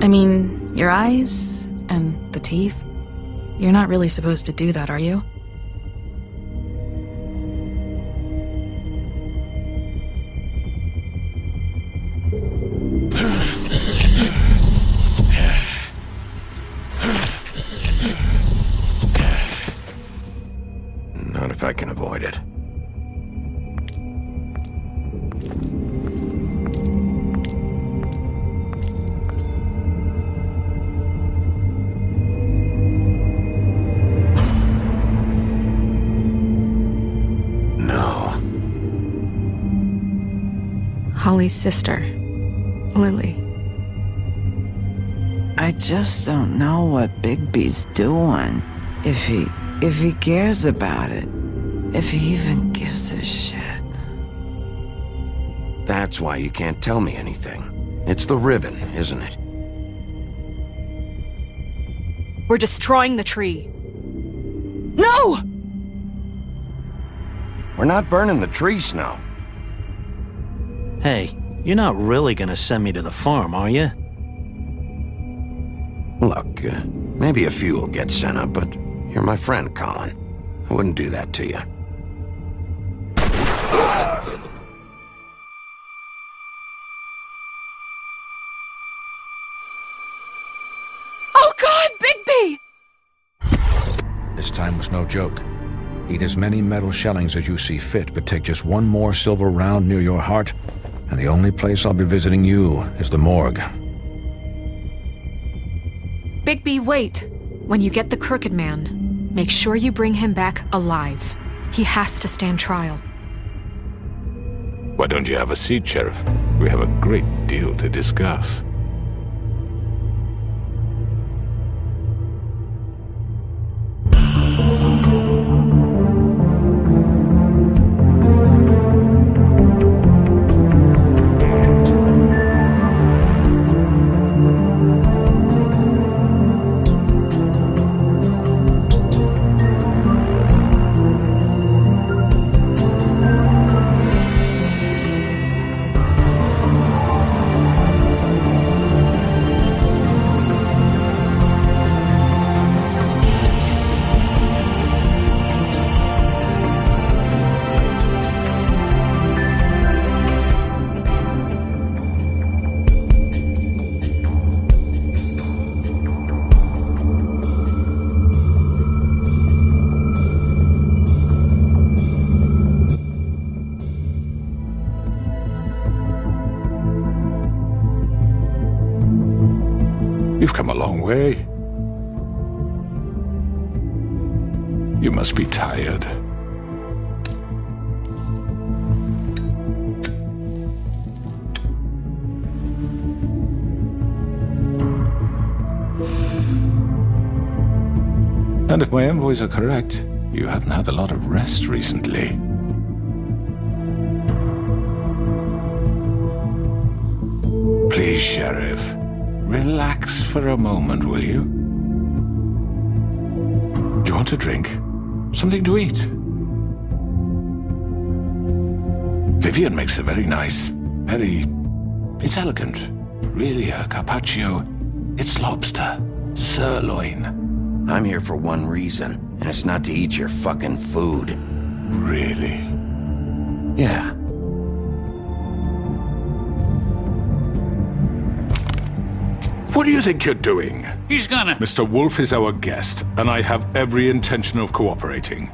I mean, your eyes and the teeth. You're not really supposed to do that, are you? Not if I can avoid it. Holly's sister, Lily. I just don't know what Bigby's doing. If he cares about it. If he even gives a shit. That's why you can't tell me anything. It's the ribbon, isn't it? We're destroying the tree. No! We're not burning the tree, Snow. Hey, you're not really gonna send me to the farm, are you? Look, maybe a few will get sent up, but you're my friend, Colin. I wouldn't do that to you. Oh God, Bigby! This time was no joke. Eat as many metal shellings as you see fit, but take just one more silver round near your heart, and the only place I'll be visiting you is the morgue. Bigby, wait. When you get the Crooked Man, make sure you bring him back alive. He has to stand trial. Why don't you have a seat, Sheriff? We have a great deal to discuss. You've come a long way. You must be tired. And if my envoys are correct, you haven't had a lot of rest recently. Please, Sheriff. Relax for a moment, will you? Do you want a drink? Something to eat? Vivian makes a very nice, it's elegant. Really a carpaccio. It's lobster. Sirloin. I'm here for one reason, and it's not to eat your fucking food. Really? Yeah. What do you think you're doing? He's gonna... Mr. Wolf is our guest, and I have every intention of cooperating.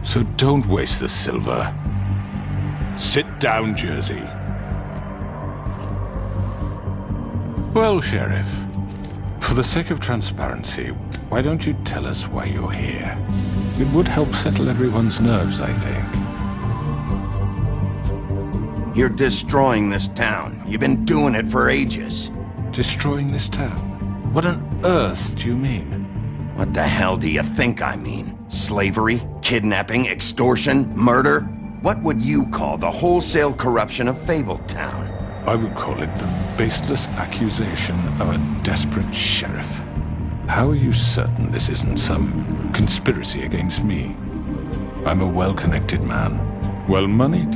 So don't waste the silver. Sit down, Jersey. Well, Sheriff, for the sake of transparency, why don't you tell us why you're here? It would help settle everyone's nerves, I think. You're destroying this town. You've been doing it for ages. Destroying this town? What on earth do you mean? What the hell do you think I mean? Slavery? Kidnapping? Extortion? Murder? What would you call the wholesale corruption of Fabletown? I would call it the baseless accusation of a desperate sheriff. How are you certain this isn't some conspiracy against me? I'm a well-connected man, well-moneyed.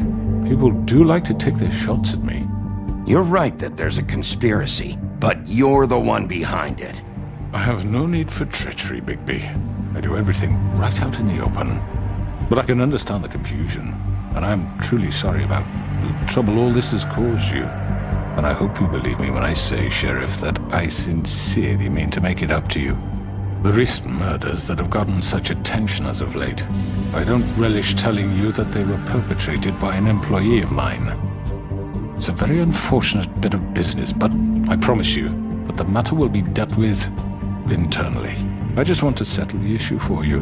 People do like to take their shots at me. You're right that there's a conspiracy, but you're the one behind it. I have no need for treachery, Bigby. I do everything right out in the open. But I can understand the confusion, and I'm truly sorry about the trouble all this has caused you. And I hope you believe me when I say, Sheriff, that I sincerely mean to make it up to you. The recent murders that have gotten such attention as of late, I don't relish telling you that they were perpetrated by an employee of mine. It's a very unfortunate bit of business, but I promise you that the matter will be dealt with internally. I just want to settle the issue for you,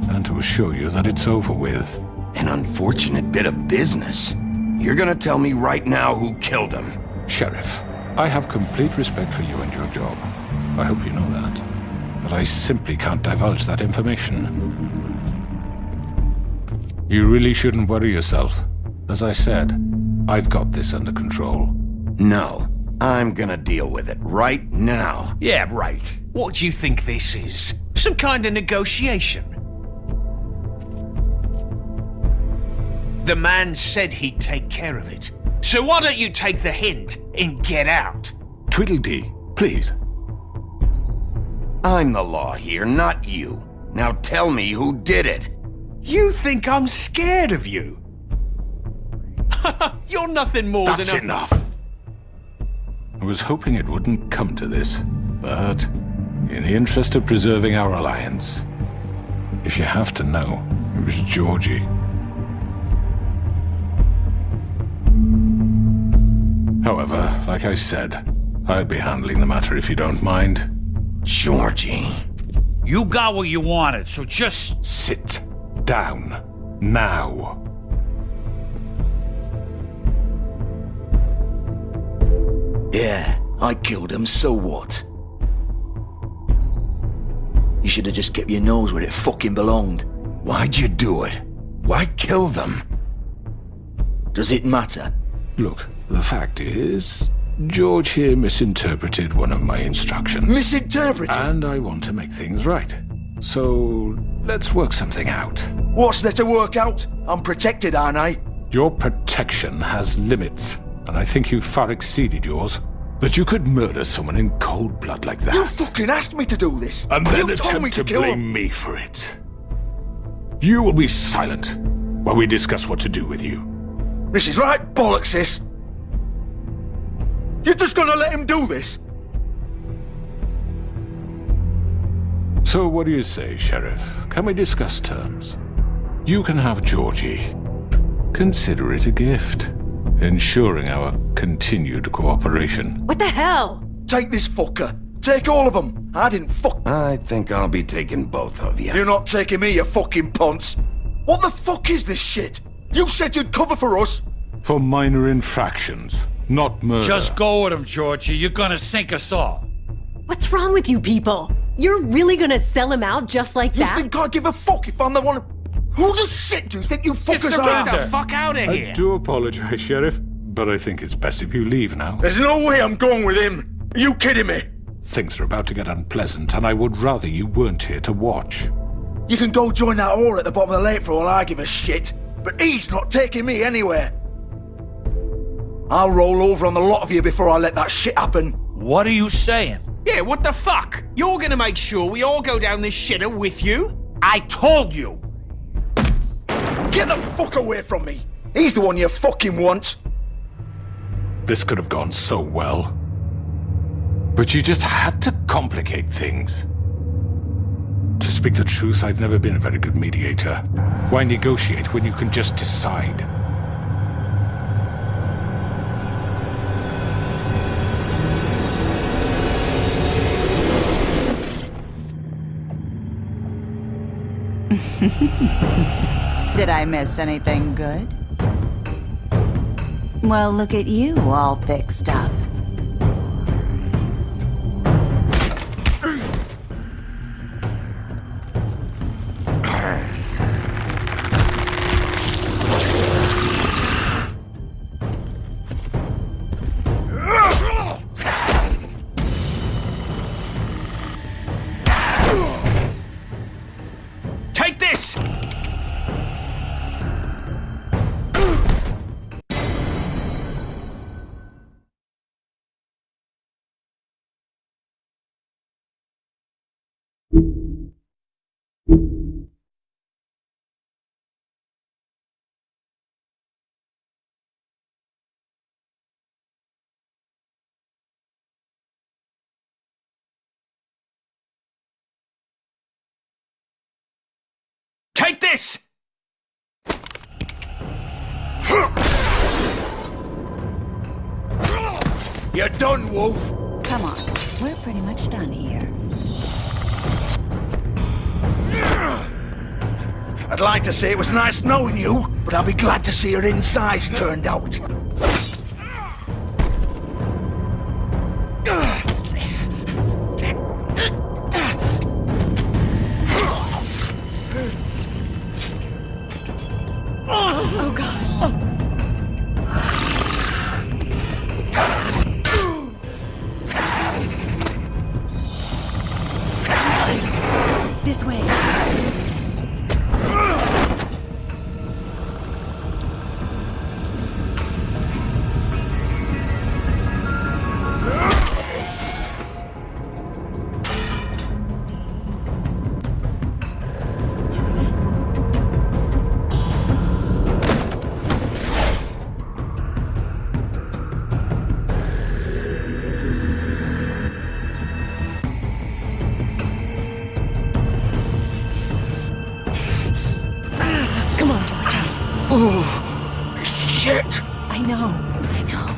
and to assure you that it's over with. An unfortunate bit of business? You're gonna tell me right now who killed him? Sheriff, I have complete respect for you and your job. I hope you know that. But I simply can't divulge that information. You really shouldn't worry yourself. As I said, I've got this under control. No, I'm gonna deal with it right now. Yeah, right. What do you think this is? Some kind of negotiation? The man said he'd take care of it. So why don't you take the hint and get out? Tweedledee, please. I'm the law here, not you. Now tell me who did it. You think I'm scared of you? You're nothing more That's than a... enough. I was hoping it wouldn't come to this, but in the interest of preserving our alliance, if you have to know, it was Georgie. However, like I said, I'd be handling the matter if you don't mind. Georgie. You got what you wanted, so just... Sit down. Now. Yeah, I killed him, so what? You should have just kept your nose where it fucking belonged. Why'd you do it? Why kill them? Does it matter? Look, the fact is, George here misinterpreted one of my instructions. Misinterpreted? And I want to make things right. So, let's work something out. What's there to work out? I'm protected, aren't I? Your protection has limits, and I think you've far exceeded yours. That you could murder someone in cold blood like that. You fucking asked me to do this! And then you told me attempt to kill blame him. me for it. You will be silent while we discuss what to do with you. This is right bollocks, sis. You're just gonna let him do this? So what do you say, Sheriff? Can we discuss terms? You can have Georgie. Consider it a gift, ensuring our continued cooperation. What the hell? Take this fucker. Take all of them. I didn't fuck... I think I'll be taking both of you. You're not taking me, you fucking ponce. What the fuck is this shit? You said you'd cover for us. For minor infractions, not murder. Just go with him, Georgie. You're gonna sink us all. What's wrong with you people? You're really gonna sell him out just like You that? think I give a fuck if I'm the one... Who the shit do you think you fuckers Get are? the fuck out of here! I do apologize, Sheriff, but I think it's best if you leave now. There's no way I'm going with him. Are you kidding me? Things are about to get unpleasant, and I would rather you weren't here to watch. You can go join that whore at the bottom of the lake for all I give a shit. But he's not taking me anywhere. I'll roll over on the lot of you before I let that shit happen. What are you saying? Yeah, what the fuck? You're gonna make sure we all go down this shitter with you? I told you! Get the fuck away from me! He's the one you fucking want! This could have gone so well. But you just had to complicate things. To speak the truth, I've never been a very good mediator. Why negotiate when you can just decide? Did I miss anything good? Well, look at you all fixed up. Take this! Take this! You're done, Wolf. Come on, we're pretty much done here. I'd like to say it was nice knowing you, but I'll be glad to see your insides turned out. Oh, God. This way. Come on, Georgie. Oh, shit! I know. I know.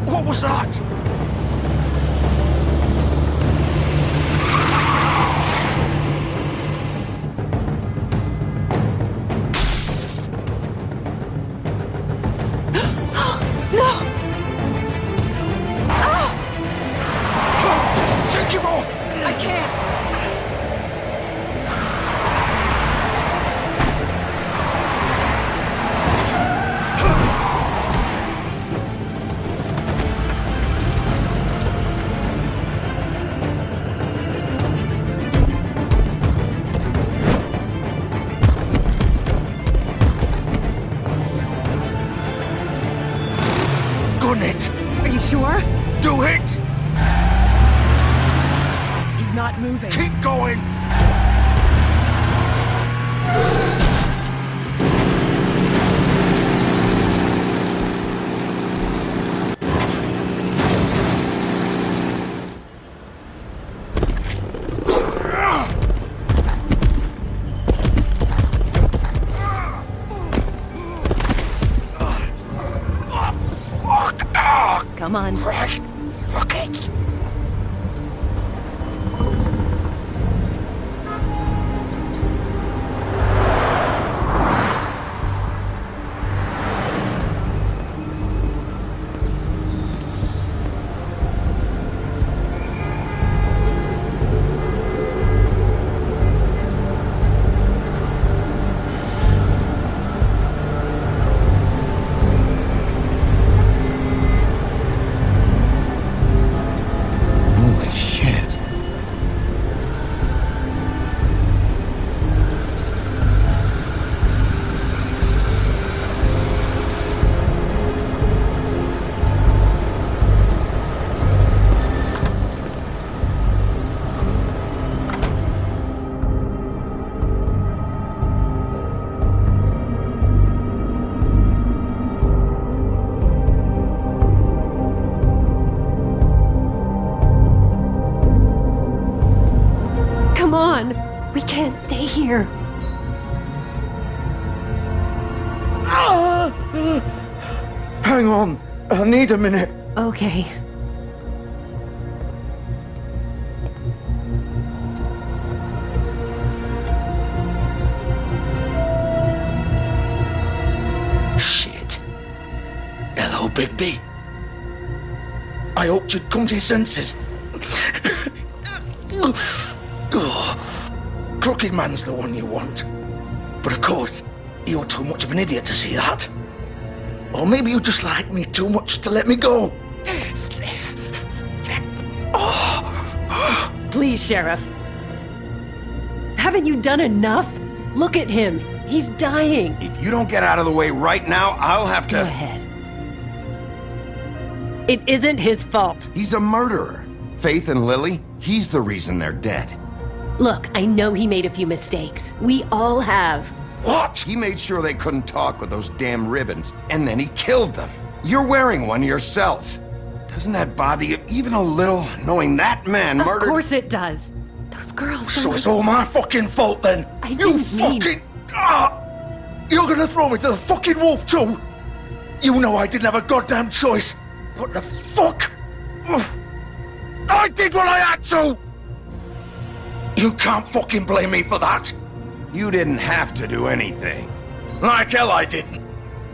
What was that? No! Take him off! I can't! Gun it! Are you sure? Do it! He's not moving. Keep going! Come on. Right. Fuck it! Come on. We can't stay here. Hang on. I need a minute. Okay. Shit. Hello, Bigby. I hoped you'd come to your senses. Crooked Man's the one you want. But of course, you're too much of an idiot to see that. Or maybe you just like me too much to let me go. Please, Sheriff. Haven't you done enough? Look at him. He's dying. If you don't get out of the way right now, I'll have to... Go ahead. It isn't his fault. He's a murderer. Faith and Lily, he's the reason they're dead. Look, I know he made a few mistakes. We all have. What? He made sure they couldn't talk with those damn ribbons, and then he killed them. You're wearing one yourself. Doesn't that bother you even a little, knowing that man murdered... Of course it does. Those girls... So it's all my fucking fault then? I didn't mean... You're gonna throw me to the fucking wolf too? You know I didn't have a goddamn choice. What the fuck? I did what I had to! You can't fucking blame me for that. You didn't have to do anything. Like hell I didn't.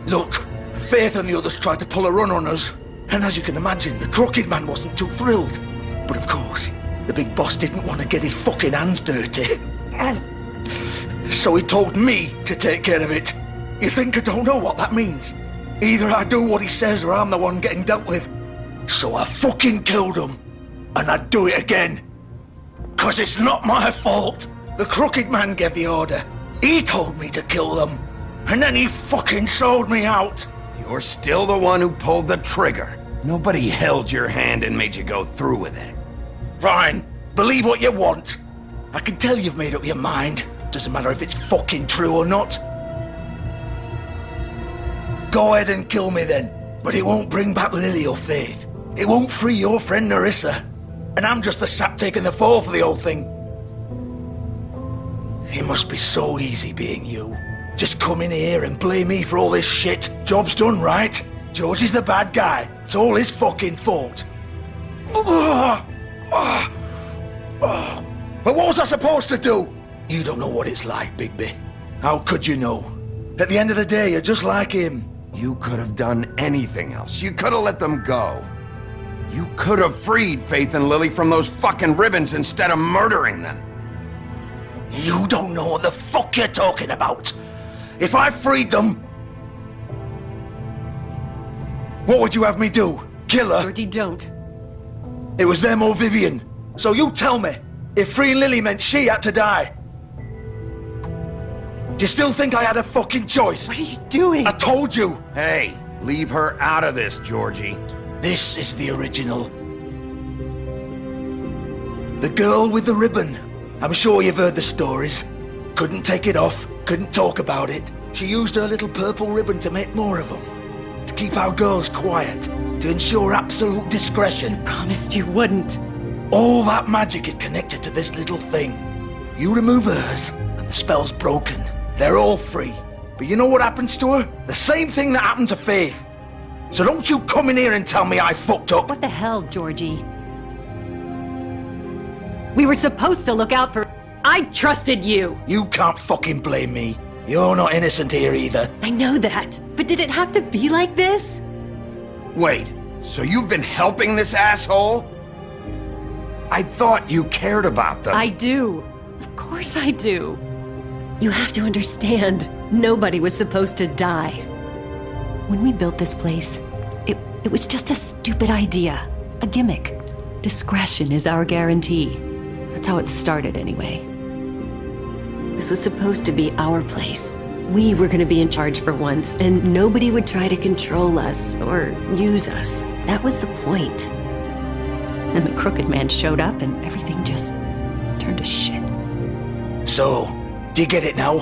Look, Faith and the others tried to pull a run on us. And as you can imagine, the Crooked Man wasn't too thrilled. But of course, the big boss didn't want to get his fucking hands dirty. So he told me to take care of it. You think I don't know what that means? Either I do what he says or I'm the one getting dealt with. So I fucking killed him. And I'd do it again. 'Cause it's not my fault. The Crooked Man gave the order. He told me to kill them. And then he fucking sold me out. You're still the one who pulled the trigger. Nobody held your hand and made you go through with it. Fine. Believe what you want. I can tell you've made up your mind. Doesn't matter if it's fucking true or not. Go ahead and kill me then. But it won't bring back Lily or Faith. It won't free your friend Nerissa. And I'm just the sap taking the fall for the whole thing. It must be so easy being you. Just come in here and blame me for all this shit. Job's done, right? George is the bad guy. It's all his fucking fault. But what was I supposed to do? You don't know what it's like, Bigby. How could you know? At the end of the day, you're just like him. You could have done anything else. You could have let them go. You could have freed Faith and Lily from those fucking ribbons instead of murdering them. You don't know what the fuck you're talking about. If I freed them... What would you have me do? Kill her? Georgie, don't. It was them or Vivian. So you tell me, if freeing Lily meant she had to die. Do you still think I had a fucking choice? What are you doing? I told you. Hey, leave her out of this, Georgie. This is the original. The girl with the ribbon. I'm sure you've heard the stories. Couldn't take it off, couldn't talk about it. She used her little purple ribbon to make more of them. To keep our girls quiet. To ensure absolute discretion. Promised you wouldn't. All that magic is connected to this little thing. You remove hers, and the spell's broken. They're all free. But you know what happens to her? The same thing that happened to Faith. So don't you come in here and tell me I fucked up. What the hell, Georgie? We were supposed to look out for... I trusted you! You can't fucking blame me. You're not innocent here either. I know that. But did it have to be like this? Wait, so you've been helping this asshole? I thought you cared about them. I do. Of course I do. You have to understand, nobody was supposed to die. When we built this place, it was just a stupid idea. A gimmick. Discretion is our guarantee. That's how it started anyway. This was supposed to be our place. We were gonna be in charge for once, and nobody would try to control us or use us. That was the point. Then the Crooked Man showed up and everything just turned to shit. So, do you get it now?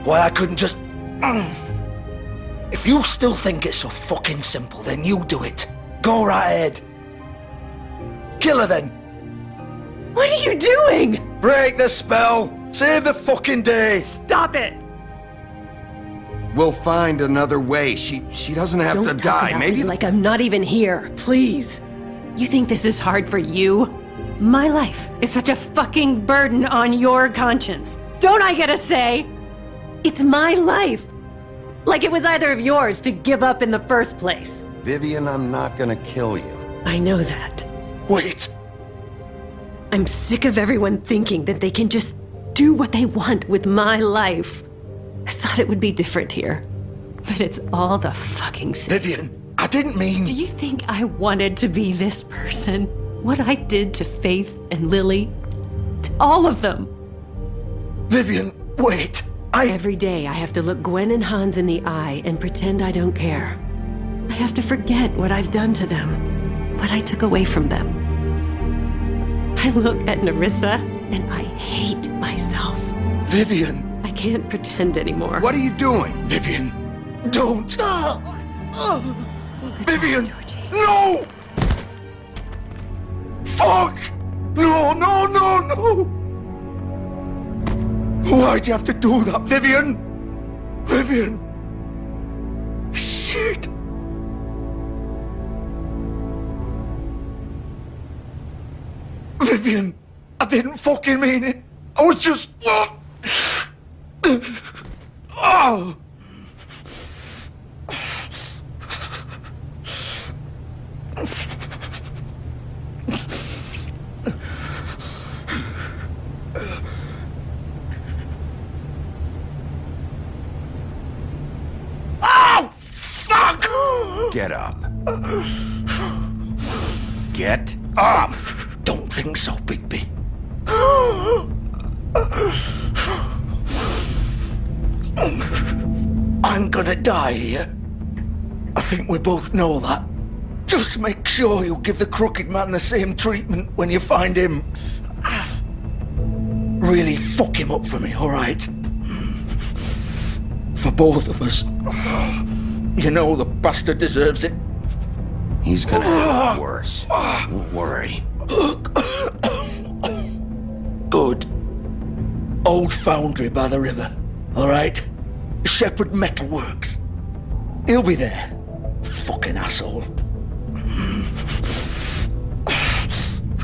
Why I couldn't just... If you still think it's so fucking simple, then you do it. Go right ahead. Kill her then. What are you doing? Break the spell! Save the fucking day! Stop it! We'll find another way. She doesn't have Don't to talk die. about Maybe me like I'm not even here, please. You think this is hard for you? My life is such a fucking burden on your conscience. Don't I get a say? It's my life. Like it was either of yours to give up in the first place. Vivian, I'm not gonna kill you. I know that. Wait! I'm sick of everyone thinking that they can just do what they want with my life. I thought it would be different here. But it's all the fucking same. Vivian, I didn't mean... Do you think I wanted to be this person? What I did to Faith and Lily? To all of them? Vivian, wait! Every day I have to look Gwen and Hans in the eye and pretend I don't care. I have to forget what I've done to them, what I took away from them. I look at Nerissa and I hate myself. Vivian! I can't pretend anymore. What are you doing? Vivian, don't! Vivian! No! Fuck! No, no, no, no! Why'd you have to do that, Vivian? Vivian! Shit! Vivian, I didn't fucking mean it. I was just... Oh! Get up. Get up! Don't think so, Bigby. I'm gonna die here. I think we both know that. Just make sure you give the crooked man the same treatment when you find him. Really fuck him up for me, alright? For both of us. You know the bastard deserves it. He's gonna have it worse. Don't worry. Good. Old foundry by the river, alright? Shepherd Metalworks. He'll be there. Fucking asshole.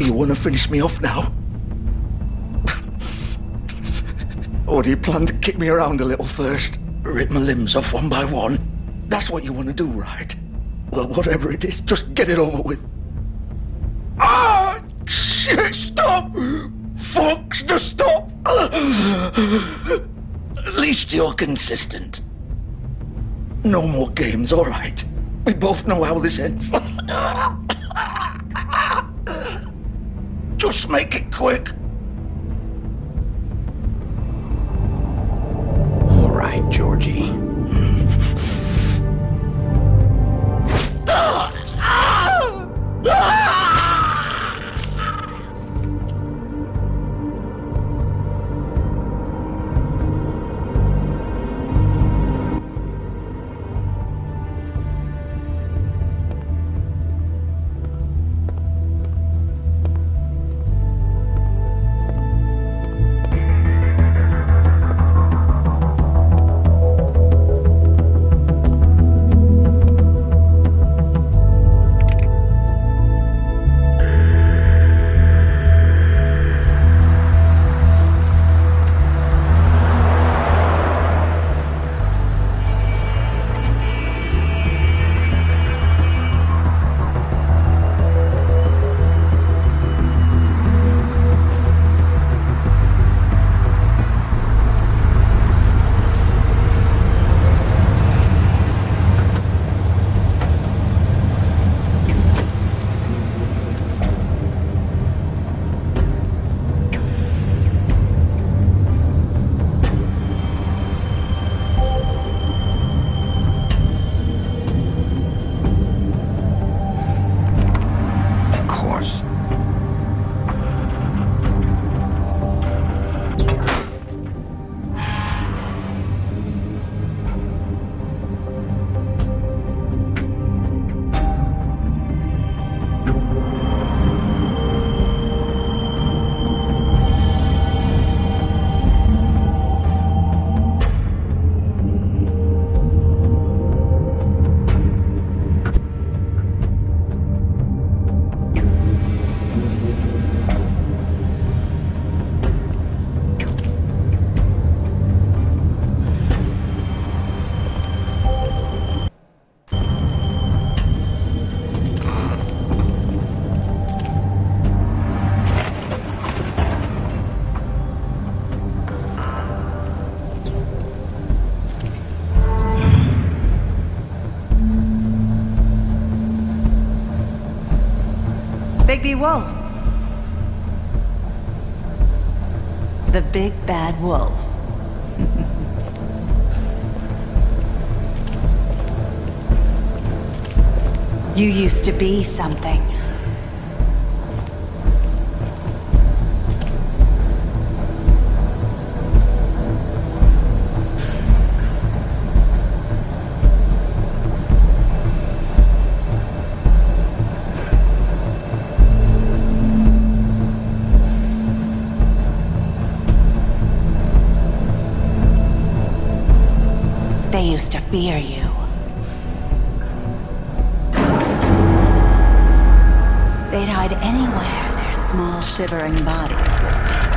You wanna finish me off now? Or do you plan to kick me around a little first? Rip my limbs off one by one? That's what you want to do, right? Well, whatever it is, just get it over with. Ah! Shit, stop! Fucks to stop! At least you're consistent. No more games, alright? We both know how this ends. Just make it quick. All right, Georgie. baby wolf. The big bad wolf. You used to be something. They used to fear you. They'd hide anywhere their small, shivering bodies would fit.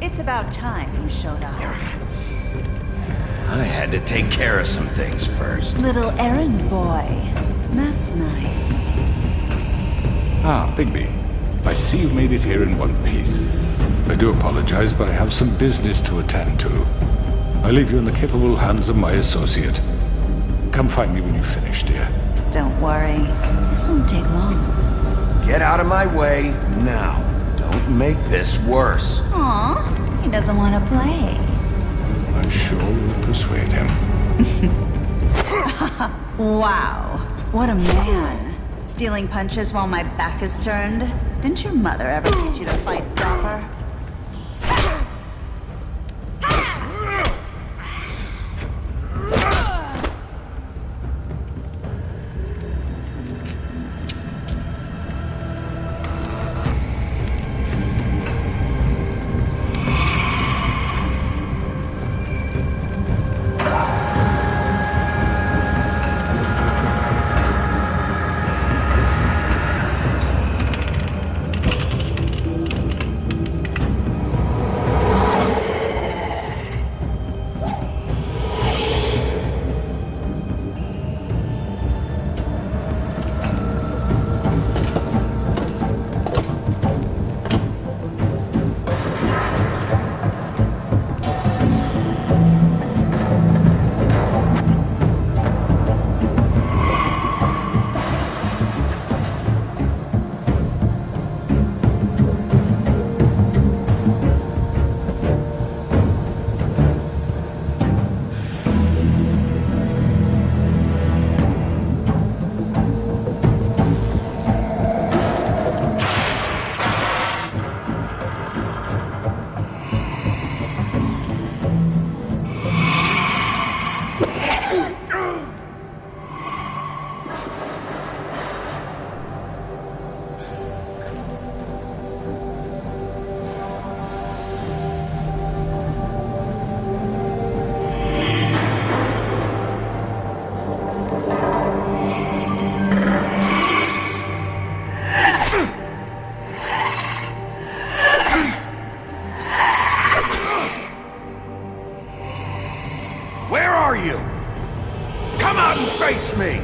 It's about time you showed up. I had to take care of some things first. Little errand boy. That's nice. Ah, Bigby. I see you made it here in one piece. I do apologize, but I have some business to attend to. I leave you in the capable hands of my associate. Come find me when you finish, dear. Don't worry. This won't take long. Get out of my way now. Don't make this worse. Aw, he doesn't want to play. I'm sure we'll persuade him. Wow, what a man. Stealing punches while my back is turned? Didn't your mother ever teach you to fight proper? Where are you? Come out and face me!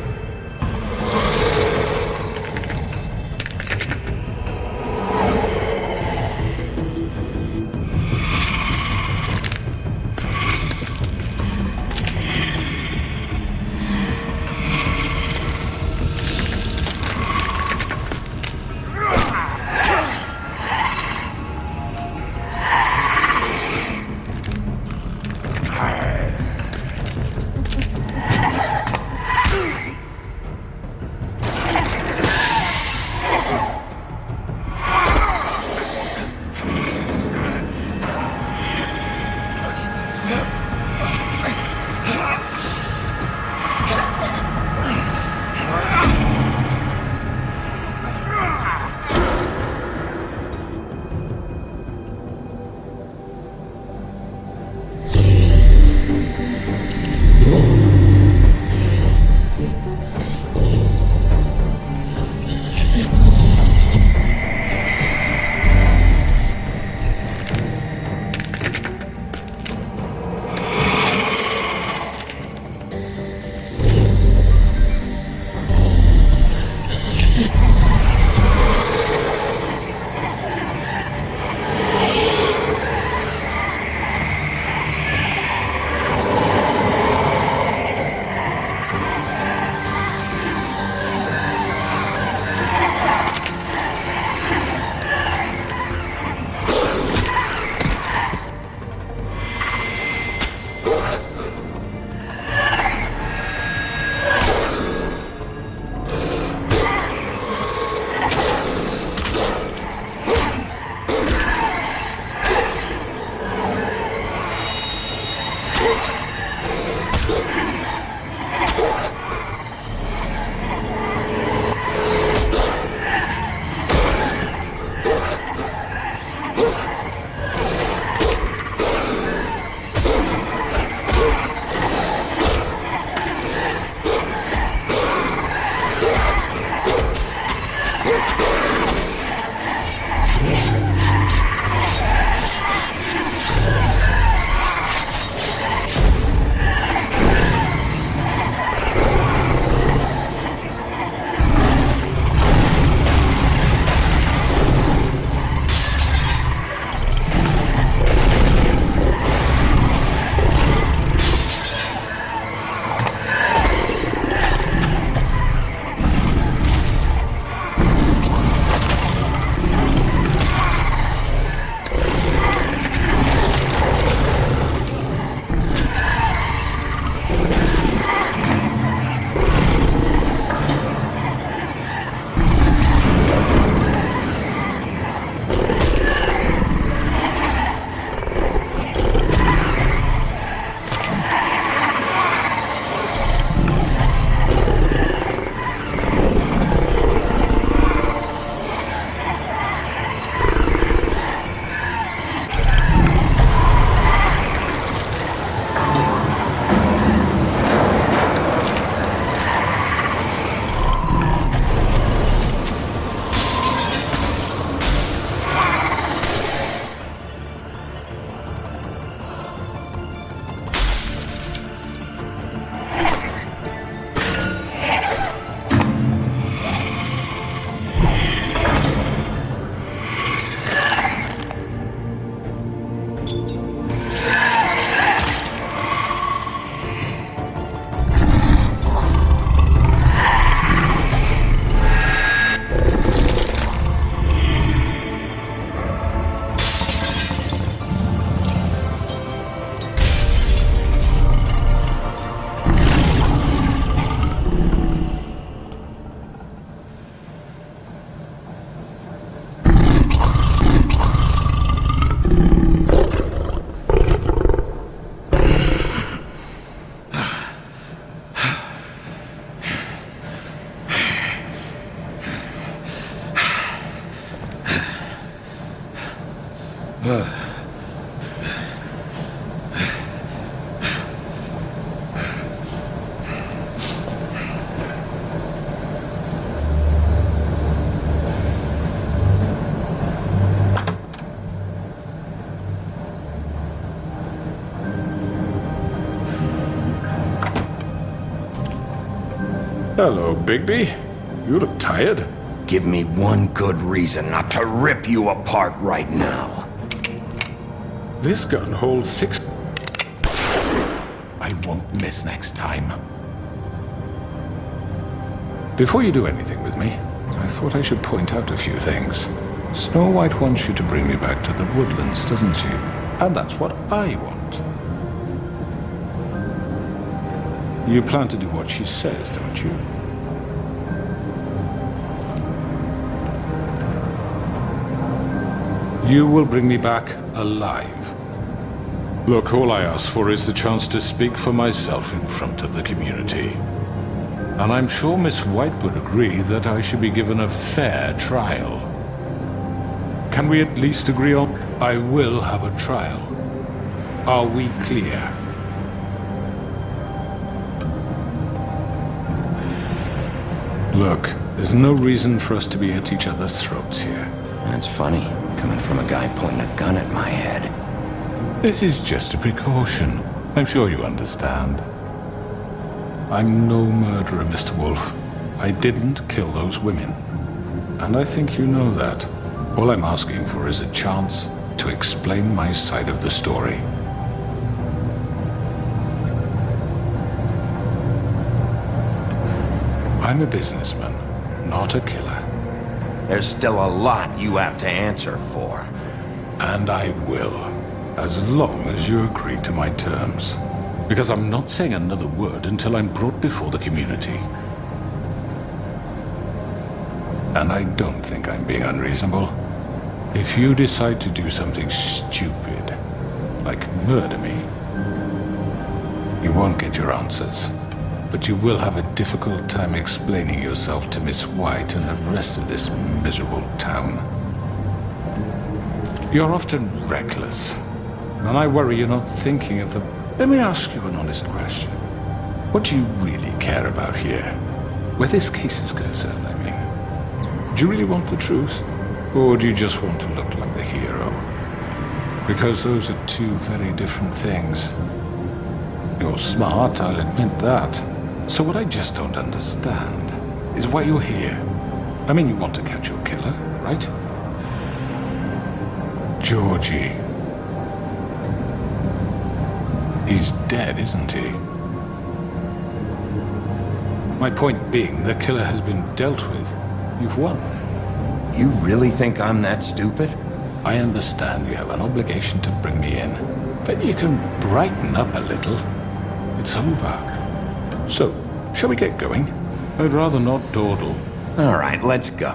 Hello, Bigby. You look tired. Give me one good reason not to rip you apart right now. This gun holds 6... I won't miss next time. Before you do anything with me, I thought I should point out a few things. Snow White wants you to bring me back to the woodlands, doesn't she? And that's what I want. You plan to do what she says, don't you? You will bring me back alive. Look, all I ask for is the chance to speak for myself in front of the community. And I'm sure Miss White would agree that I should be given a fair trial. Can we at least agree on... I will have a trial. Are we clear? Look, there's no reason for us to be at each other's throats here. That's funny, coming from a guy pointing a gun at my head. This is just a precaution. I'm sure you understand. I'm no murderer, Mr. Wolf. I didn't kill those women. And I think you know that. All I'm asking for is a chance to explain my side of the story. I'm a businessman, not a killer. There's still a lot you have to answer for. And I will, as long as you agree to my terms. Because I'm not saying another word until I'm brought before the community. And I don't think I'm being unreasonable. If you decide to do something stupid, like murder me, you won't get your answers. But you will have a difficult time explaining yourself to Miss White and the rest of this miserable town. You're often reckless, and I worry you're not thinking of the... Let me ask you an honest question. What do you really care about here? Where this case is concerned, I mean. Do you really want the truth? Or do you just want to look like the hero? Because those are two very different things. You're smart, I'll admit that. So what I just don't understand is why you're here. I mean, you want to catch your killer, right? Georgie. He's dead, isn't he? My point being, the killer has been dealt with. You've won. You really think I'm that stupid? I understand you have an obligation to bring me in, but you can brighten up a little. It's over. So, shall we get going? I'd rather not dawdle. All right, let's go.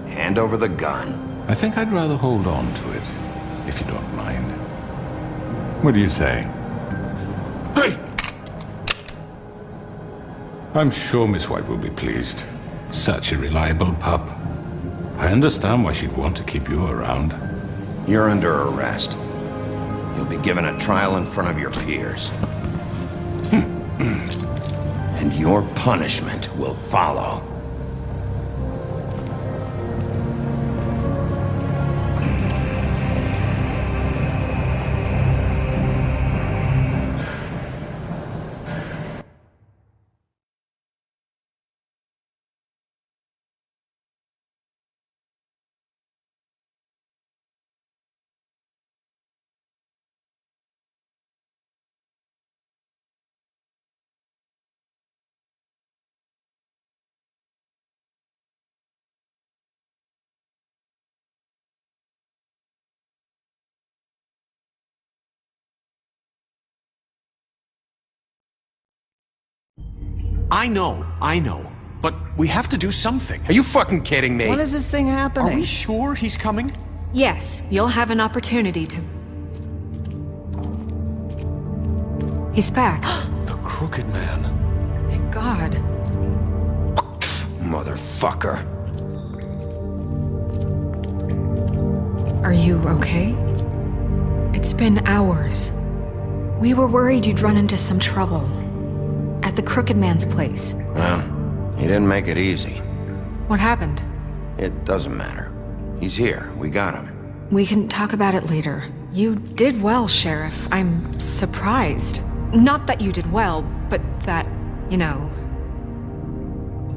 Hand over the gun. I think I'd rather hold on to it, if you don't mind. What do you say? Hey! I'm sure Miss White will be pleased. Such a reliable pup. I understand why she'd want to keep you around. You're under arrest. You'll be given a trial in front of your peers. And your punishment will follow. I know. But we have to do something. Are you fucking kidding me? When is this thing happening? Are we sure he's coming? Yes, you'll have an opportunity to... He's back. The Crooked Man. Thank God. Motherfucker. Are you okay? It's been hours. We were worried you'd run into some trouble. At the Crooked Man's place. Well, he didn't make it easy. What happened? It doesn't matter. He's here. We got him. We can talk about it later. You did well, Sheriff. I'm surprised. Not that you did well, but that, you know...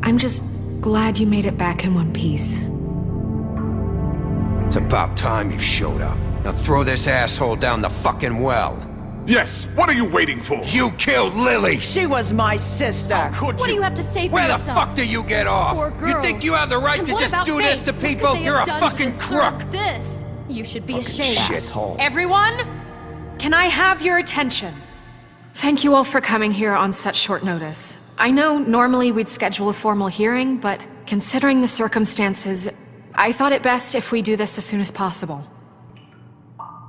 I'm just glad you made it back in one piece. It's about time you showed up. Now throw this asshole down the fucking well. Yes, what are you waiting for? You killed Lily! She was my sister. What do you have to say for Where the yourself? fuck do you get off? Poor You girls. think you have the right And to what just about do this Faith? to What could people? they You're a have done fucking to deserve crook! This. You should be ashamed. Shithole. Everyone, can I have your attention? Thank you all for coming here on such short notice. I know normally we'd schedule a formal hearing, but considering the circumstances, I thought it best if we do this as soon as possible.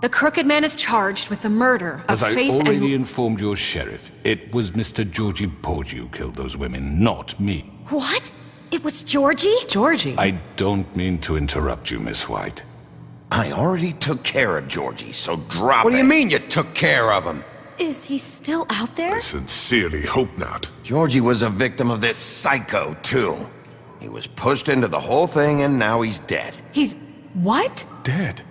The Crooked Man is charged with the murder of As I Faith already and... informed your sheriff, it was Mr. Georgie Porgy who killed those women, not me. What? It was Georgie? Georgie? I don't mean to interrupt you, Miss White. I already took care of Georgie, so drop it. What do you mean you took care of him? Is he still out there? I sincerely hope not. Georgie was a victim of this psycho, too. He was pushed into the whole thing, and now he's dead. He's... what? Dead.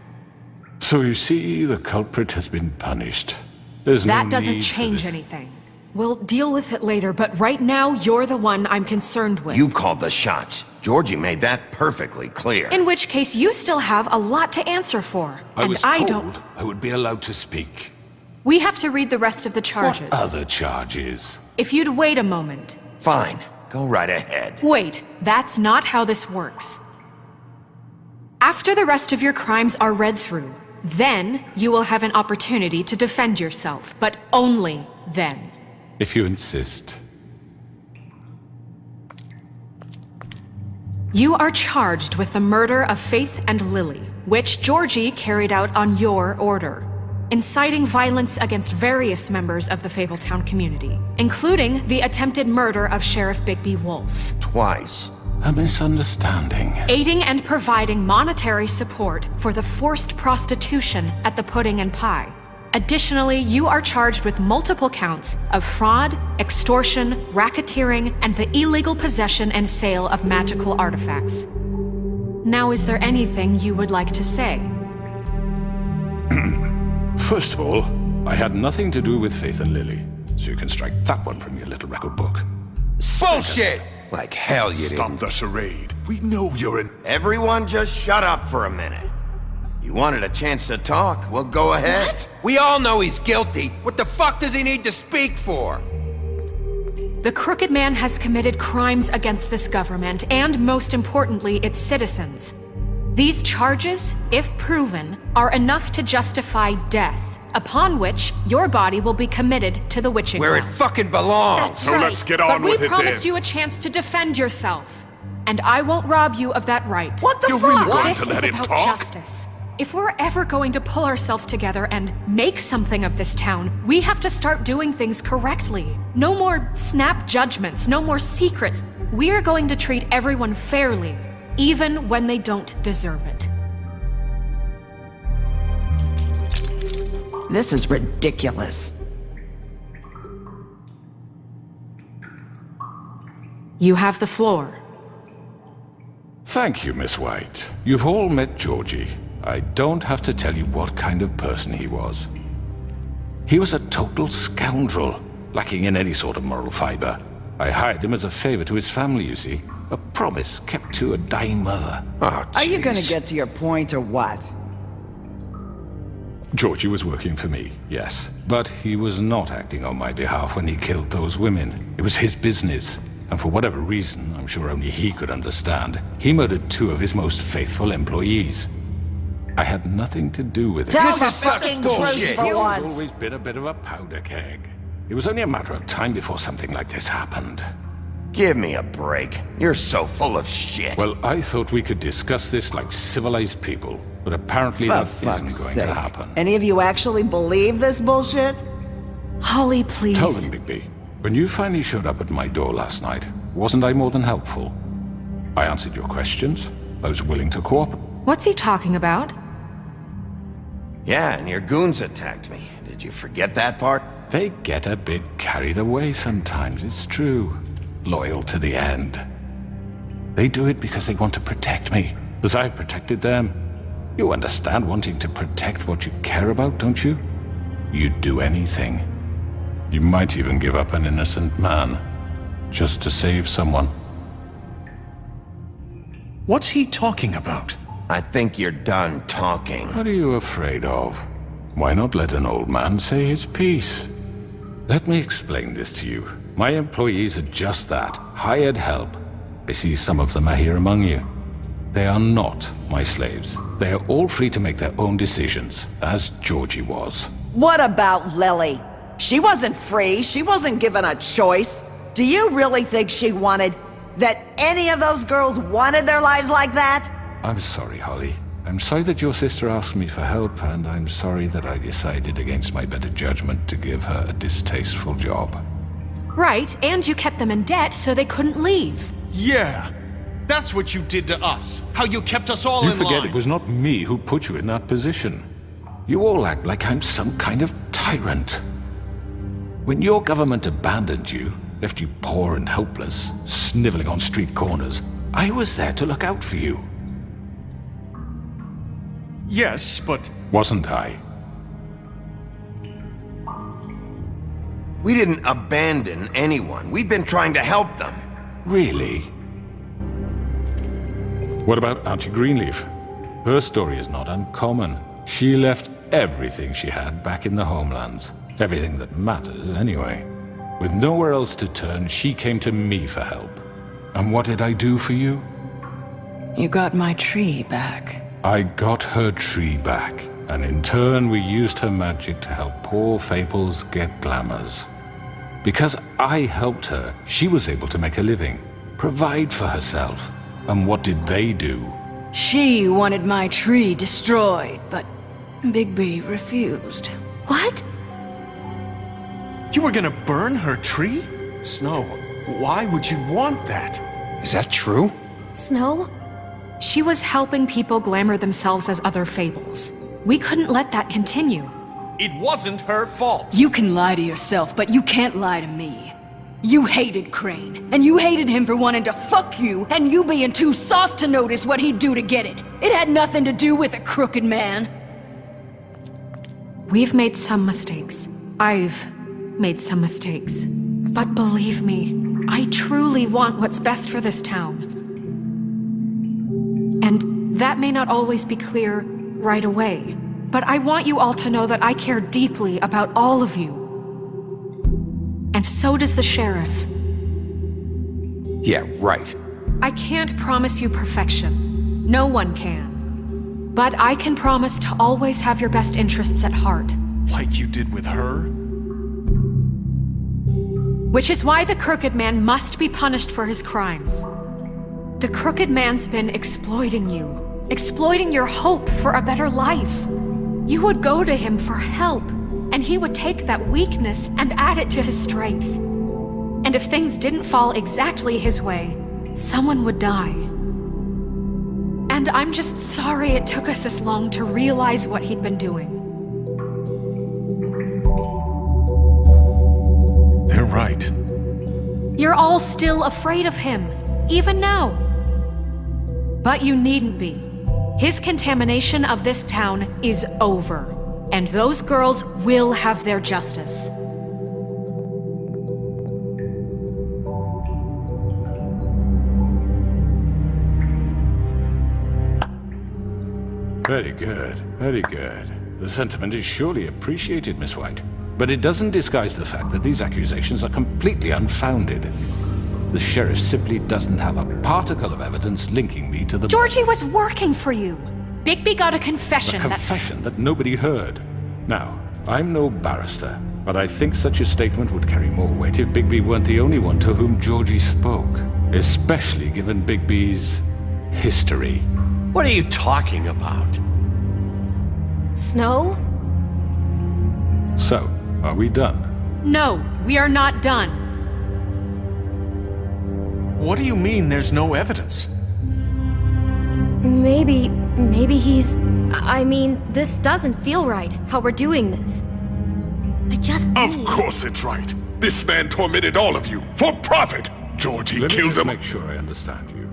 So you see, the culprit has been punished. There's no That doesn't need for change this. anything. We'll deal with it later, but right now, you're the one I'm concerned with. You called the shots. Georgie made that perfectly clear. In which case, you still have a lot to answer for. I and was I told don't... I would be allowed to speak. We have to read the rest of the charges. What other charges? If you'd wait a moment. Fine. Go right ahead. Wait, that's not how this works. After the rest of your crimes are read through, then you will have an opportunity to defend yourself, but only then. If you insist. You are charged with the murder of Faith and Lily, which Georgie carried out on your order, inciting violence against various members of the Fabletown community, including the attempted murder of Sheriff Bigby Wolf. Twice. A misunderstanding. Aiding and providing monetary support for the forced prostitution at the Pudding and Pie. Additionally, you are charged with multiple counts of fraud, extortion, racketeering, and the illegal possession and sale of magical artifacts. Now, is there anything you would like to say? First of all, I had nothing to do with Faith and Lily, so you can strike that one from your little record book. Bullshit! Like hell you Stop didn't. the charade. We know you're in... Everyone just shut up for a minute. You wanted a chance to talk? Well, go ahead. What? We all know he's guilty. What the fuck does he need to speak for? The Crooked Man has committed crimes against this government and, most importantly, its citizens. These charges, if proven, are enough to justify death, upon which your body will be committed to the witching Where it well. fucking belongs. That's So right. let's get on But with we it promised then. you a chance to defend yourself, and I won't rob you of that right. What the You're fuck? really going This to is let him about talk? justice. If we're ever going to pull ourselves together and make something of this town, we have to start doing things correctly. No more snap judgments, no more secrets. We're going to treat everyone fairly, even when they don't deserve it. This is ridiculous. You have the floor. Thank you, Miss White. You've all met Georgie. I don't have to tell you what kind of person he was. He was a total scoundrel, lacking in any sort of moral fiber. I hired him as a favor to his family, you see. A promise kept to a dying mother. Oh, Are you gonna jeez. get to your point or what? Georgie was working for me, yes. But he was not acting on my behalf when he killed those women. It was his business. And for whatever reason, I'm sure only he could understand, he murdered 2 of his most faithful employees. I had nothing to do with it. Tell This the is such fucking bullshit. truth for He's once. always been a bit of a powder keg. It was only a matter of time before something like this happened. Give me a break. You're so full of shit. Well, I thought we could discuss this like civilized people, but apparently For that fuck's isn't going sake. to happen. Any of you actually believe this bullshit? Holly, please. Tell them, Bigby. When you finally showed up at my door last night, wasn't I more than helpful? I answered your questions. I was willing to cooperate. What's he talking about? Yeah, and your goons attacked me. Did you forget that part? They get a bit carried away sometimes, it's true. Loyal to the end. They do it because they want to protect me, as I've protected them. You understand wanting to protect what you care about, don't you? You'd do anything. You might even give up an innocent man, just to save someone. What's he talking about? I think you're done talking. What are you afraid of? Why not let an old man say his piece? Let me explain this to you. My employees are just that, hired help. I see some of them are here among you. They are not my slaves. They are all free to make their own decisions, as Georgie was. What about Lily? She wasn't free. She wasn't given a choice. Do you really think she wanted... that any of those girls wanted their lives like that? I'm sorry, Holly. I'm sorry that your sister asked me for help, and I'm sorry that I decided against my better judgment to give her a distasteful job. Right, and you kept them in debt so they couldn't leave. Yeah, that's what you did to us. How you kept us all You in line. forget it was not me who put you in that position. You all act like I'm some kind of tyrant. When your government abandoned you, left you poor and helpless, sniveling on street corners, I was there to look out for you. Yes, but... Wasn't I? We didn't abandon anyone. We've been trying to help them. Really? What about Auntie Greenleaf? Her story is not uncommon. She left everything she had back in the homelands. Everything that matters, anyway. With nowhere else to turn, she came to me for help. And what did I do for you? You got my tree back. I got her tree back, and in turn we used her magic to help poor Fables get glamours. Because I helped her, she was able to make a living, provide for herself. And what did they do? She wanted my tree destroyed, but Bigby refused. What? You were gonna burn her tree? Snow, why would you want that? Is that true? Snow? She was helping people glamour themselves as other Fables. We couldn't let that continue. It wasn't her fault. You can lie to yourself, but you can't lie to me. You hated Crane, and you hated him for wanting to fuck you, and you being too soft to notice what he'd do to get it. It had nothing to do with a crooked man. We've made some mistakes. I've made some mistakes. But believe me, I truly want what's best for this town. And that may not always be clear right away, but I want you all to know that I care deeply about all of you. And so does the sheriff. Yeah, right. I can't promise you perfection. No one can. But I can promise to always have your best interests at heart. Like you did with her? Which is why the Crooked Man must be punished for his crimes. The Crooked Man's been exploiting you, exploiting your hope for a better life. You would go to him for help, and he would take that weakness and add it to his strength. And if things didn't fall exactly his way, someone would die. And I'm just sorry it took us this long to realize what he'd been doing. They're right. You're all still afraid of him, even now. But you needn't be. His contamination of this town is over, and those girls will have their justice. Very good, very good. The sentiment is surely appreciated, Miss White. But it doesn't disguise the fact that these accusations are completely unfounded. The sheriff simply doesn't have a particle of evidence linking me to the... Georgie was working for you. Bigby got a confession A confession that nobody heard. Now, I'm no barrister, but I think such a statement would carry more weight if Bigby weren't the only one to whom Georgie spoke. Especially given Bigby's history. What are you talking about? Snow? So, are we done? No, we are not done. What do you mean there's no evidence? Maybe he's... I mean, this doesn't feel right, how we're doing this. Of course it's right. This man tormented all of you, for profit! Georgie Let me killed just him. make sure I understand you.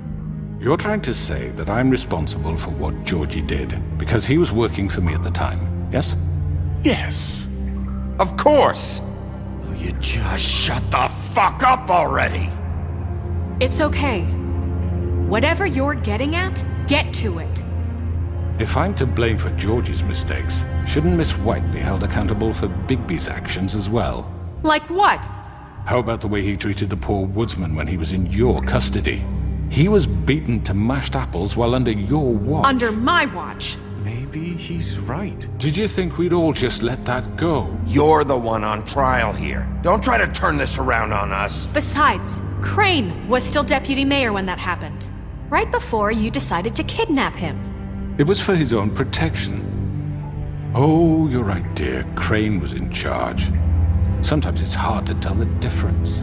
You're trying to say that I'm responsible for what Georgie did, because he was working for me at the time, yes? Yes. Of course! You just shut the fuck up already! It's okay. Whatever you're getting at, get to it. If I'm to blame for Georgie's mistakes, shouldn't Miss White be held accountable for Bigby's actions as well? Like what? How about the way he treated the poor woodsman when he was in your custody? He was beaten to mashed apples while under your watch. Under my watch. Maybe he's right. Did you think we'd all just let that go? You're the one on trial here. Don't try to turn this around on us. Besides, Crane was still deputy mayor when that happened. Right before you decided to kidnap him. It was for his own protection. Oh, you're right, dear. Crane was in charge. Sometimes it's hard to tell the difference.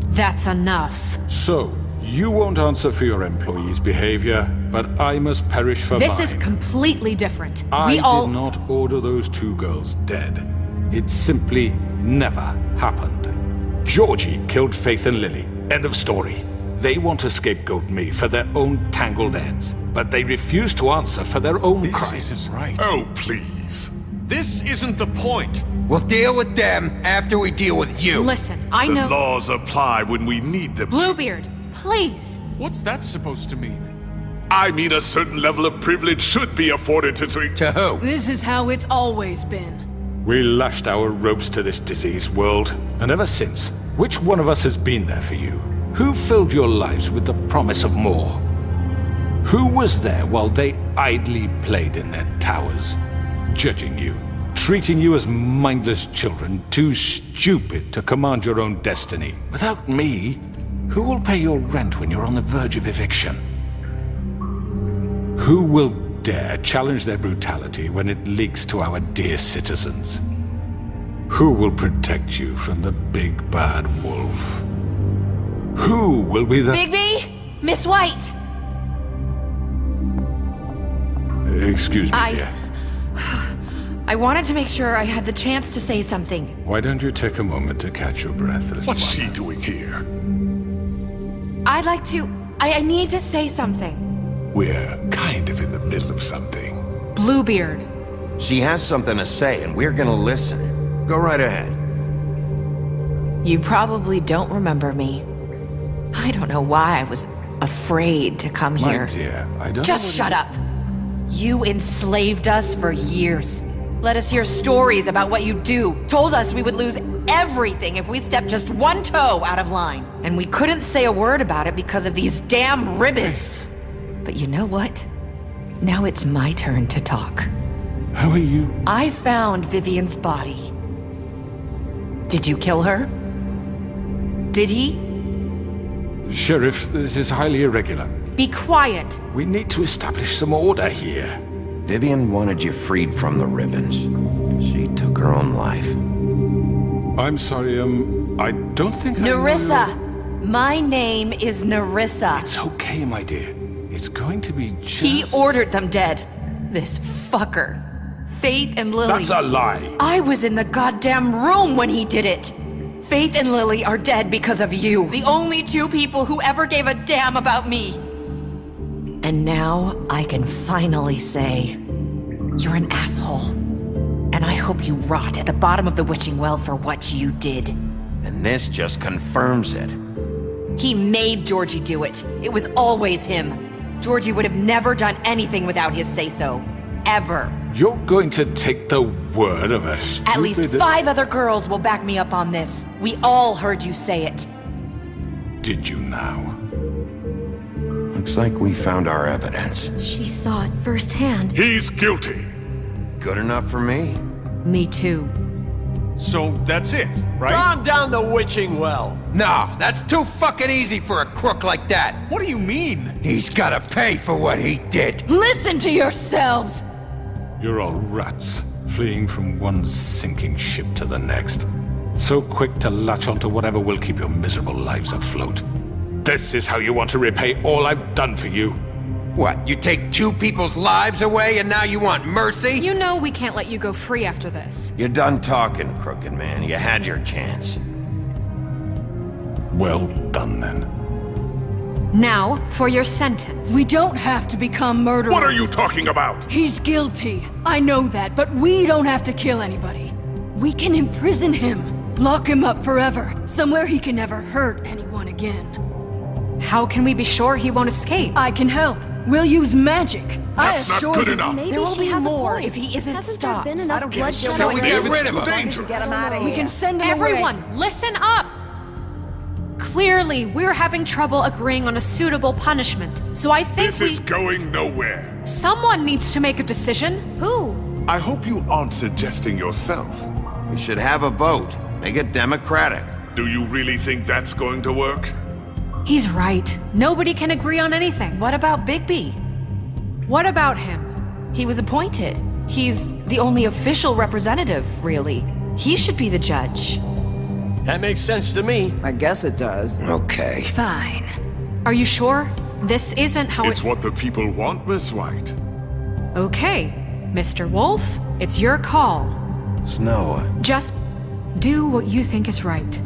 That's enough. So, you won't answer for your employees' behavior, but I must perish for This mine. is completely different. I We all... did not order those 2 girls dead. It simply never happened. Georgie killed Faith and Lily. End of story. They want to scapegoat me for their own tangled ends, but they refuse to answer for their own crimes. This isn't right. Oh, please. This isn't the point. We'll deal with them after we deal with you. Listen, I The know... laws apply when we need them to. Bluebeard, please. What's that supposed to mean? I mean a certain level of privilege should be afforded to... To who? This is how it's always been. We lashed our ropes to this diseased world, and ever since, which one of us has been there for you? Who filled your lives with the promise of more? Who was there while they idly played in their towers, judging you, treating you as mindless children, too stupid to command your own destiny? Without me, who will pay your rent when you're on the verge of eviction? Who will dare challenge their brutality when it leaks to our dear citizens? Who will protect you from the big bad wolf? Who will be the... Bigby? Miss White! Excuse me, dear. I wanted to make sure I had the chance to say something. Why don't you take a moment to catch your breath, little What's one? she doing here? I'd like to... I need to say something. We're kind of in the middle of something. Bluebeard. She has something to say, and we're gonna listen. Go right ahead. You probably don't remember me. I don't know why I was afraid to come My here. dear, I don't Just shut up. You enslaved us for years. Let us hear stories about what you do. Told us we would lose everything if we stepped just one toe out of line. And we couldn't say a word about it because of these damn ribbons. But you know what? Now it's my turn to talk. How are you? I found Vivian's body. Did you kill her? Did he? Sheriff, this is highly irregular. Be quiet. We need to establish some order here. Vivian wanted you freed from the ribbons. She took her own life. I'm sorry, I don't think Nerissa! My name is Nerissa. It's okay, my dear. It's going to be just... He ordered them dead. This fucker. Faith and Lily. That's a lie. I was in the goddamn room when he did it. Faith and Lily are dead because of you. The only 2 people who ever gave a damn about me. And now I can finally say, you're an asshole. And I hope you rot at the bottom of the witching well for what you did. And this just confirms it. He made Georgie do it. It was always him. Georgie would have never done anything without his say-so. Ever. You're going to take the word of a stupid... At least 5 other girls will back me up on this. We all heard you say it. Did you now? Looks like we found our evidence. She saw it firsthand. He's guilty. Good enough for me. Me too. So that's it, right? Calm down the witching well. No, that's too fucking easy for a crook like that. What do you mean? He's gotta pay for what he did. Listen to yourselves! You're all rats, fleeing from one sinking ship to the next. So quick to latch onto whatever will keep your miserable lives afloat. This is how you want to repay all I've done for you? What, you take 2 people's lives away and now you want mercy? You know we can't let you go free after this. You're done talking, crooked man. You had your chance. Well done, then. Now, for your sentence. We don't have to become murderers. What are you talking about? He's guilty. I know that, but we don't have to kill anybody. We can imprison him. Lock him up forever. Somewhere he can never hurt anyone again. How can we be sure he won't escape? I can help. We'll use magic. That's not good enough. There will be more if he isn't stopped. I don't give a shit. So we get David's rid of too him. dangerous. Get him out of here. We can send him Everyone, away. listen up! Clearly, we're having trouble agreeing on a suitable punishment, so I think This is going nowhere. someone needs to make a decision. Who? I hope you aren't suggesting yourself. We should have a vote. Make it democratic. Do you really think that's going to work? He's right. Nobody can agree on anything. What about Bigby? What about him? He was appointed. He's the only official representative, really. He should be the judge. That makes sense to me. I guess it does. Okay. Fine. Are you sure? This isn't how It's what the people want, Miss White. Okay, Mr. Wolf, it's your call. Snow, Just do what you think is right.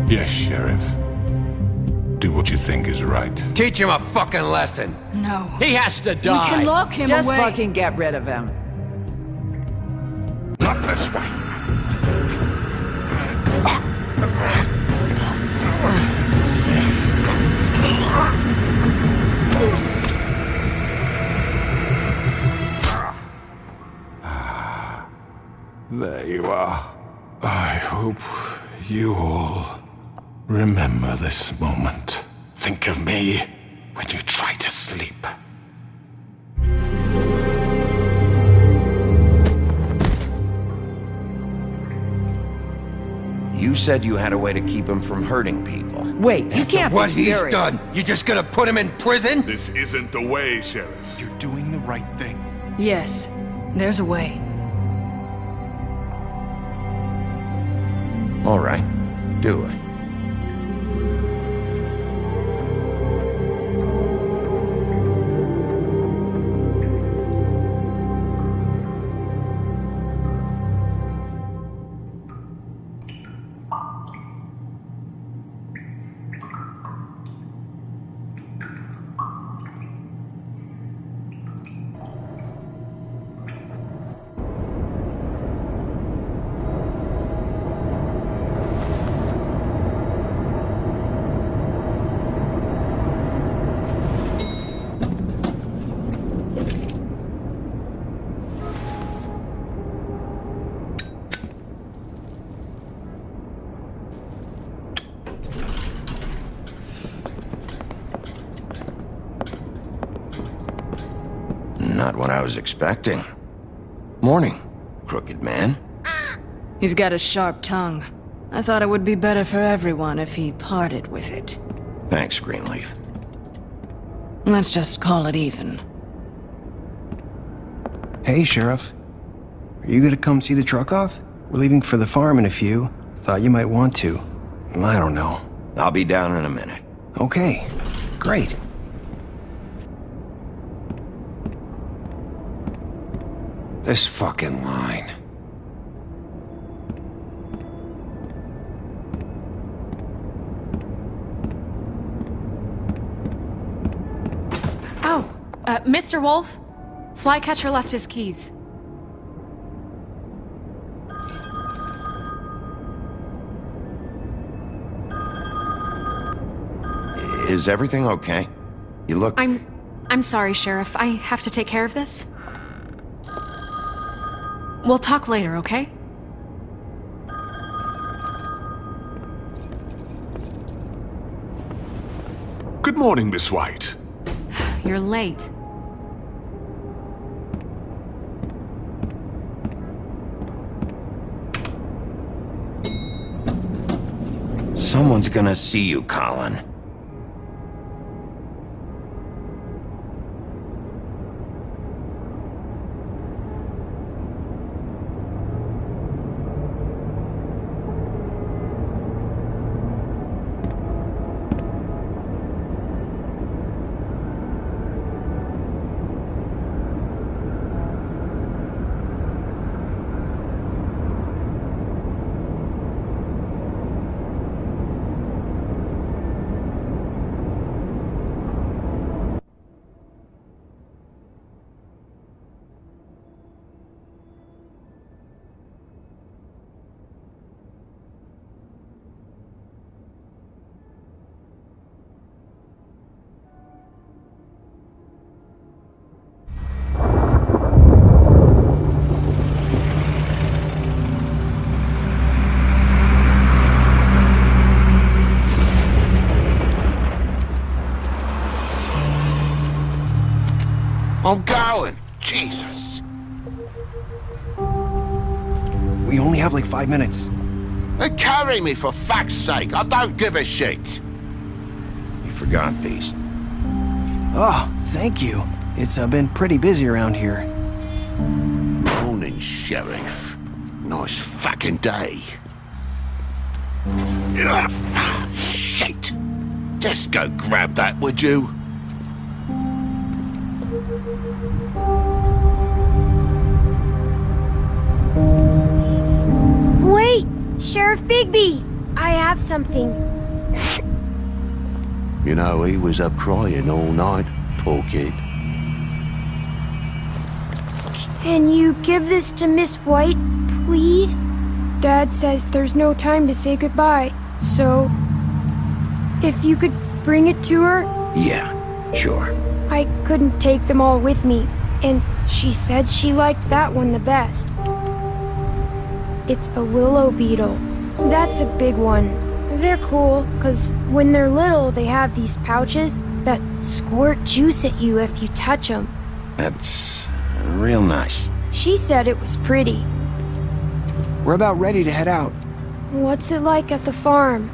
Yes, Sheriff. Do what you think is right. Teach him a fucking lesson. No. He has to We die. can lock him Just away. fucking get rid of him. Not this way. There you are. I hope you all remember this moment. Think of me when you try to sleep. you said you had a way to keep him from hurting people. Wait, you can't What be he's serious. done, you just gonna put him in prison? This isn't the way, Sheriff. You're doing the right thing. Yes, there's a way. All right, do it. Not what I was expecting. Morning, crooked man. He's got a sharp tongue. I thought it would be better for everyone if he parted with it. Thanks, Greenleaf. Let's just call it even. Hey, Sheriff. Are you gonna come see the truck off? We're leaving for the farm in a few. Thought you might want to. I don't know. I'll be down in a minute. Okay, great. This fucking line. Oh, Mr. Wolf, Flycatcher left his keys. Is everything okay? You look... I'm sorry, Sheriff. I have to take care of this. We'll talk later, okay? Good morning, Miss White. You're late. Someone's gonna see you, Colin. I'm going. Jesus. We only have like 5 minutes. Carry me for fuck's sake. I don't give a shit. You forgot these. Oh, thank you. It's been pretty busy around here. Morning, Sheriff. Nice fucking day. Shit. Just go grab that, would you? Wait! Sheriff Bigby! I have something. You know, he was up crying all night, poor kid. Can you give this to Miss White, please? Dad says there's no time to say goodbye, so... if you could bring it to her? Yeah, sure. I couldn't take them all with me, and she said she liked that one the best. It's a willow beetle. That's a big one. They're cool, 'cause when they're little, they have these pouches that squirt juice at you if you touch them. That's real nice. She said it was pretty. We're about ready to head out. What's it like at the farm?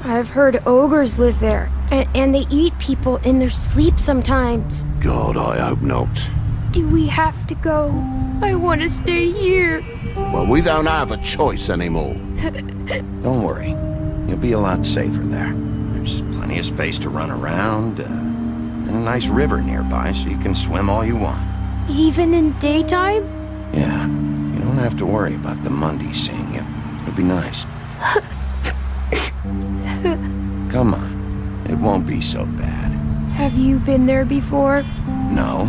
I've heard ogres live there, and they eat people in their sleep sometimes. God, I hope not. Do we have to go? I want to stay here. Well, we don't have a choice anymore. Don't worry. You'll be a lot safer there. There's plenty of space to run around, and a nice river nearby so you can swim all you want. Even in daytime? Yeah, you don't have to worry about the Mundy seeing you. It'll be nice. Come on, it won't be so bad. Have you been there before? No.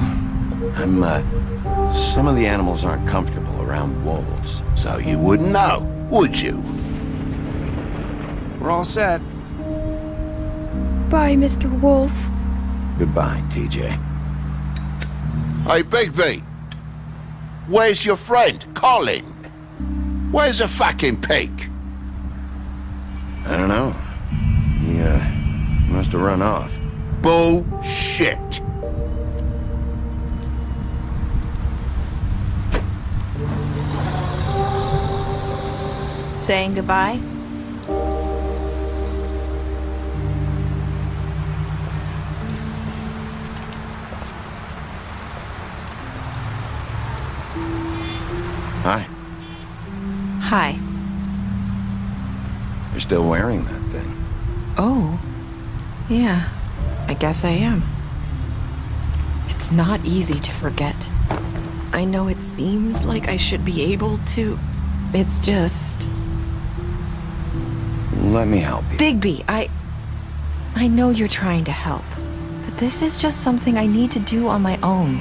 Some of the animals aren't comfortable around wolves, so you wouldn't know, would you? We're all set. Bye, Mr. Wolf. Goodbye, TJ. Hey, Bigby! Where's your friend, Colin? Where's the fucking pig? I don't know. He, must have run off. Bullshit! Saying goodbye? Hi. Hi. You're still wearing that thing. Oh. Yeah. I guess I am. It's not easy to forget. I know it seems like I should be able to. It's just... Let me help you. Bigby, I know you're trying to help, but this is just something I need to do on my own,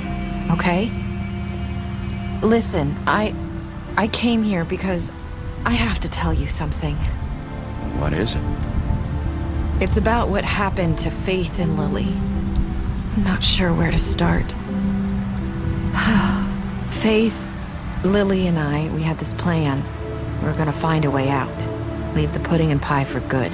okay? Listen, I came here because I have to tell you something. What is it? It's about what happened to Faith and Lily. I'm not sure where to start. Faith, Lily, and I, we had this plan. We were gonna find a way out. Leave the pudding and pie for good.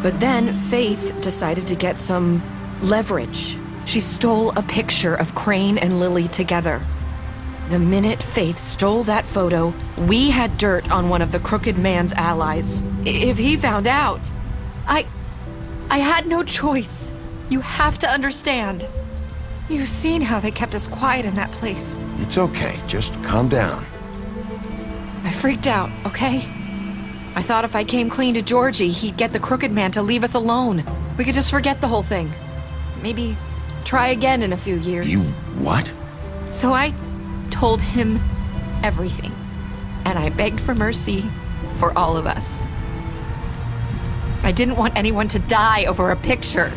But then Faith decided to get some leverage. She stole a picture of Crane and Lily together. The minute Faith stole that photo, we had dirt on one of the crooked man's allies. If he found out, I had no choice. You have to understand. You've seen how they kept us quiet in that place. It's okay. Just calm down. I freaked out, okay? I thought if I came clean to Georgie, he'd get the crooked man to leave us alone. We could just forget the whole thing. Maybe try again in a few years. You what? So I told him everything. And I begged for mercy for all of us. I didn't want anyone to die over a picture.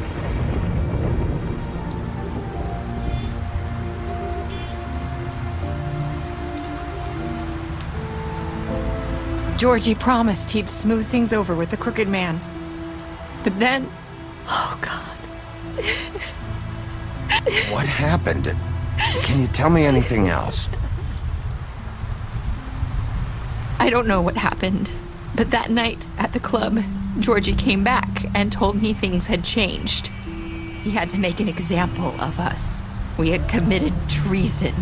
Georgie promised he'd smooth things over with the crooked man. But then... Oh, God. What happened? Can you tell me anything else? I don't know what happened. But that night at the club, Georgie came back and told me things had changed. He had to make an example of us. we had committed treason.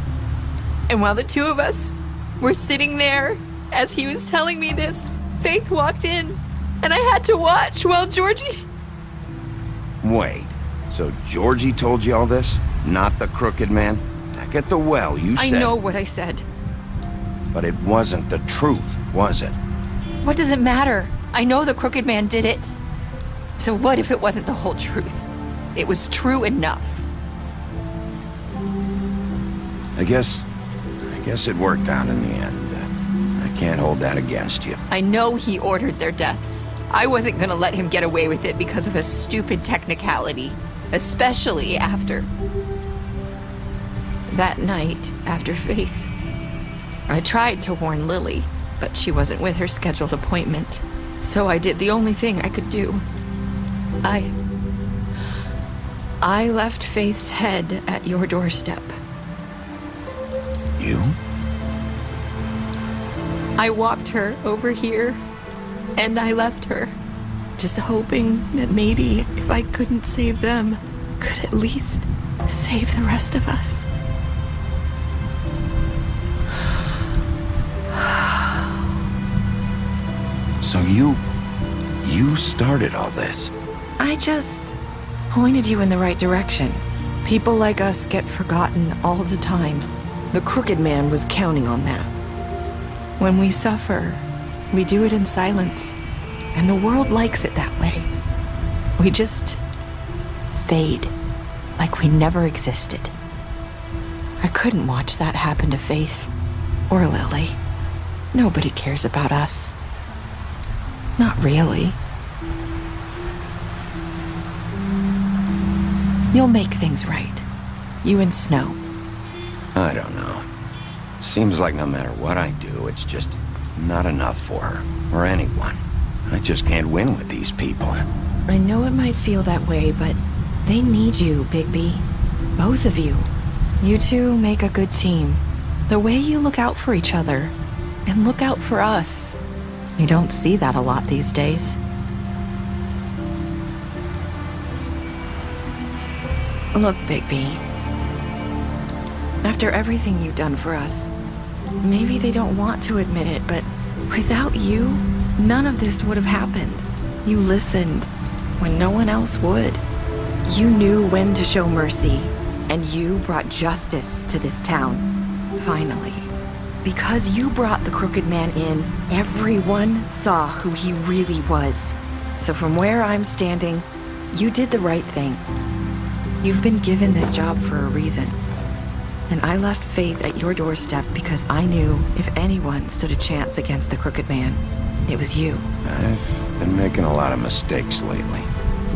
And while the two of us were sitting there, as he was telling me this, Faith walked in, and I had to watch while Georgie... Wait, so Georgie told you all this? Not the crooked man? Back at the well, you said... I know what I said. But it wasn't the truth, was it? What does it matter? I know the crooked man did it. So what if it wasn't the whole truth? It was true enough. I guess it worked out in the end. I can't hold that against you. I know he ordered their deaths. I wasn't gonna let him get away with it because of a stupid technicality. Especially after... that night, after Faith. I tried to warn Lily, but she wasn't with her scheduled appointment. So I did the only thing I could do. I left Faith's head at your doorstep. You? I walked her over here, and I left her, just hoping that maybe if I couldn't save them, could at least save the rest of us. So you started all this? I just pointed you in the right direction. People like us get forgotten all the time. The crooked man was counting on that. When we suffer, we do it in silence, and the world likes it that way. We just fade, like we never existed. I couldn't watch that happen to Faith, or Lily. Nobody cares about us. Not really. You'll make things right. You and Snow. I don't know. Seems like no matter what I do, it's just not enough for her, or anyone. I just can't win with these people. I know it might feel that way, but they need you, Bigby. Both of you. You two make a good team. The way you look out for each other, and look out for us. You don't see that a lot these days. Look, Bigby. After everything you've done for us, maybe they don't want to admit it, but without you, none of this would have happened. You listened when no one else would. You knew when to show mercy, and you brought justice to this town. Finally. Because you brought the crooked man in, everyone saw who he really was. So from where I'm standing, you did the right thing. You've been given this job for a reason. And I left Faith at your doorstep because I knew if anyone stood a chance against the crooked man, it was you. I've been making a lot of mistakes lately.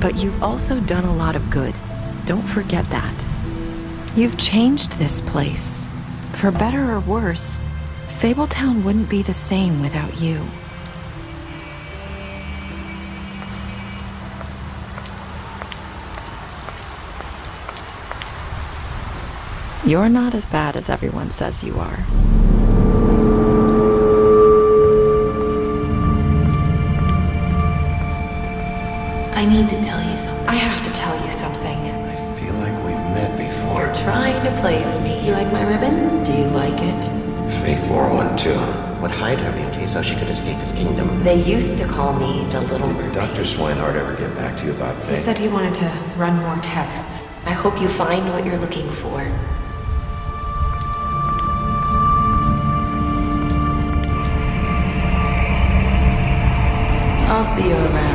But you've also done a lot of good. Don't forget that. You've changed this place. For better or worse, Fabletown wouldn't be the same without you. You're not as bad as everyone says you are. I need to tell you something. I have to tell you something. I feel like we've met before. You're trying to place me. You like my ribbon? Do you like it? Faith wore one too. Would hide her beauty so she could escape his kingdom. They used to call me the Little Mermaid. Did Dr. Swinehart ever get back to you about Faith? He said he wanted to run more tests. I hope you find what you're looking for. I'll see you around.